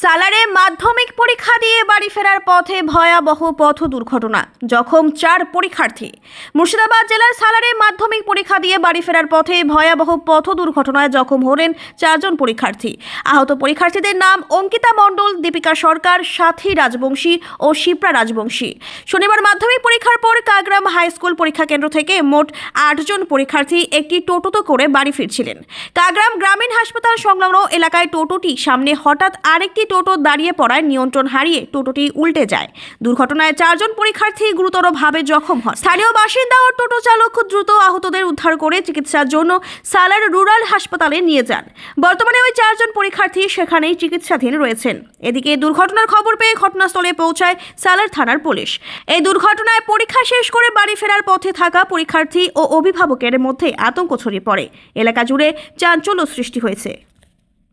সালারে মাধ্যমিক পরীক্ষা দিয়ে বাড়ি ফেরার পথে ভয়াবহ পথ দুর্ঘটনা, জখম 4 পরীক্ষার্থী। মুর্শিদাবাদ জেলার সালারে মাধ্যমিক পরীক্ষা দিয়ে বাড়ি ফেরার পথে ভয়াবহ পথ দুর্ঘটনায় জখম হলেন 4 জন পরীক্ষার্থী। আহত পরীক্ষার্থীদের নাম অঙ্কিতা মণ্ডল, দীপিকা সরকার, সাথী রাজবংশী ও শিপ্রা রাজবংশী। শনিবার মাধ্যমিক পরীক্ষার পর কাগ্রাম হাই স্কুল পরীক্ষা কেন্দ্র থেকে মোট 8 জন পরীক্ষার্থী একটি টোটোতে করে বাড়ি ফিরছিলেন। কাগ্রাম গ্রামীণ হাসপাতাল সংলগ্ন এলাকায় টোটোটি সামনে হঠাৎ আরেকটি টোটো দাঁড়িয়ে পড়ায় নিয়ন্ত্রণ হারিয়ে টোটোটি উল্টে যায়। দুর্ঘটনায় 4 জন পরীক্ষার্থী গুরুতরভাবে জখম হন। স্থানীয় বাসিন্দা ও টোটো চালক দ্রুত আহতদের উদ্ধার করে চিকিৎসার জন্য সালার রুরাল হাসপাতালে নিয়ে যান। বর্তমানে ওই 4 জন পরীক্ষার্থী সেখানেই চিকিৎসাধীন রয়েছেন। এদিকে দুর্ঘটনার খবর পেয়ে ঘটনাস্থলে পৌঁছায় সালার থানার পুলিশ। এই দুর্ঘটনায় পরীক্ষা শেষ করে বাড়ি ফেরার পথে থাকা পরীক্ষার্থী ও অভিভাবকের মধ্যে আতঙ্ক ছড়িয়ে পড়ে। এলাকা জুড়ে চাঞ্চল্য সৃষ্টি হয়েছে।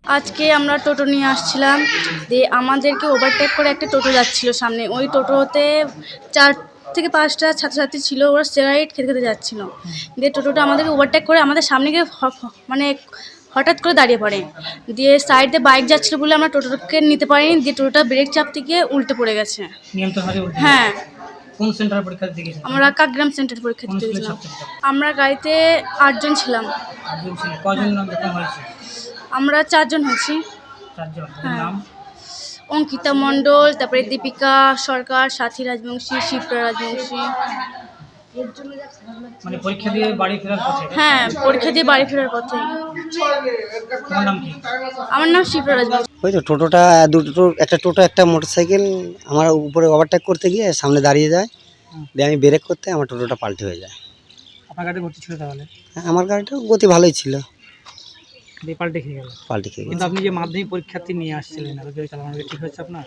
আজকে আমরা টোটো নিয়ে আসছিলাম, দিয়ে আমাদেরকে ওভারটেক করে একটা টোটো যাচ্ছিল সামনে। ওই টোটোতে 4 থেকে 5টা ছাত্রছাত্রী ছিল, ওরা স্টেরয়েড খেতে খেতে যাচ্ছিলো। দিয়ে টোটোটা আমাদেরকে ওভারটেক করে আমাদের সামনে গিয়ে মানে হঠাৎ করে দাঁড়িয়ে পড়ে। দিয়ে সাইডে বাইক যাচ্ছিলো বলে আমরা টোটোকে নিতে পারিনি, দিয়ে টোটোটা ব্রেক চাপতে গিয়ে উল্টে পড়ে গেছে। হ্যাঁ, কোন সেন্টারে পরীক্ষা দিতে গেছেন? আমরা কাগ্রাম সেন্টার পরীক্ষা দিতে গেছিলাম। আমরা গাড়িতে 8 জন ছিলাম। 8 জন ছিল। কয়জন জখম হয়েছে? আমরা 4 জন হয়েছি। 4 জন। হ্যাঁ। নাম? অঙ্কিতা মণ্ডল, তারপরে দীপিকা সরকার, সাথী রাজবংশী, শিপ্রা রাজবংশী। মানে পরীক্ষা দিয়ে বাড়ি ফেরার পথে? হ্যাঁ, পরীক্ষা দিয়ে বাড়ি ফেরার পথে। তোমার নাম কি? আমার নাম শিপ্রা রাজবংশী। ওই তো টোটোটা একটা টোটো একটা মোটরসাইকেল আমার উপরে ওভারটেক করতে গিয়ে সামনে দাঁড়িয়ে যায়, দিয়ে আমি ব্রেক করতে আমার টোটোটা পাল্টে হয়ে যায়। আপনার গাড়ি গতি ছিল তাহলে? হ্যাঁ, আমার গাড়িটা গতি ভালোই ছিল, দিয়ে পাল্টে খেয়ে গেল। পাল্টে খেয়ে কিন্তু গেছে। আপনি যে মাধ্যমিক পরীক্ষার্থী নিয়ে আসছিলেন, গাড়ি চালানো কি ঠিক হচ্ছে আপনার?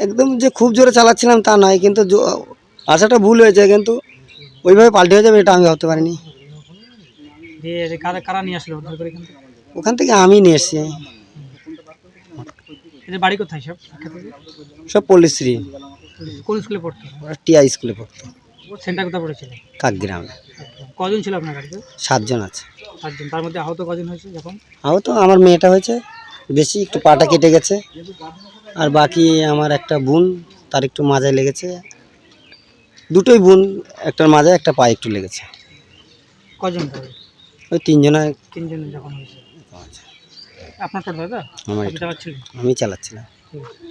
একদম যে খুব জোরে চালাচ্ছিলাম তা নয়, কিন্তু আসাটা ভুল হয়েছে, কিন্তু ওইভাবে পাল্টে হয়ে যাবে এটা আমি ভাবতে পারিনি। দিয়ে কারা কারা নিয়ে আসলো উদ্ধার করে এখান থেকে? ওখান থেকে আমি নিয়ে এসছি। এদের বাড়ি কোথায় সব শিক্ষার্থীদের? সব পল্লীশ্রী, কোন স্কুলে পড়তো? ওরা টিআই স্কুলে পড়তো। সেন্টার কোথায় পড়েছিল? কাকগ্রামে। কজন ছিল আপনার গাড়িতে? 7 জন আছে। 7 জন। তার মধ্যে আহত কজন হয়েছে যখন? আহত আমার মেয়েটা হয়েছে বেশি, একটু পাটা কেটে গেছে, আর বাকি আমার একটা বোন, তার একটু মাজায় লেগেছে। দুটোই বোন, একটার মাজায় একটা পায়ে একটু লেগেছে। কজন তাহলে? ওই 3 জনের। 3 জন যখন হয়েছে। আপনার টোটো দাদা? আমার আপনি চালাচ্ছিলেন? আমি চালাচ্ছিলাম। ঠিক আছে।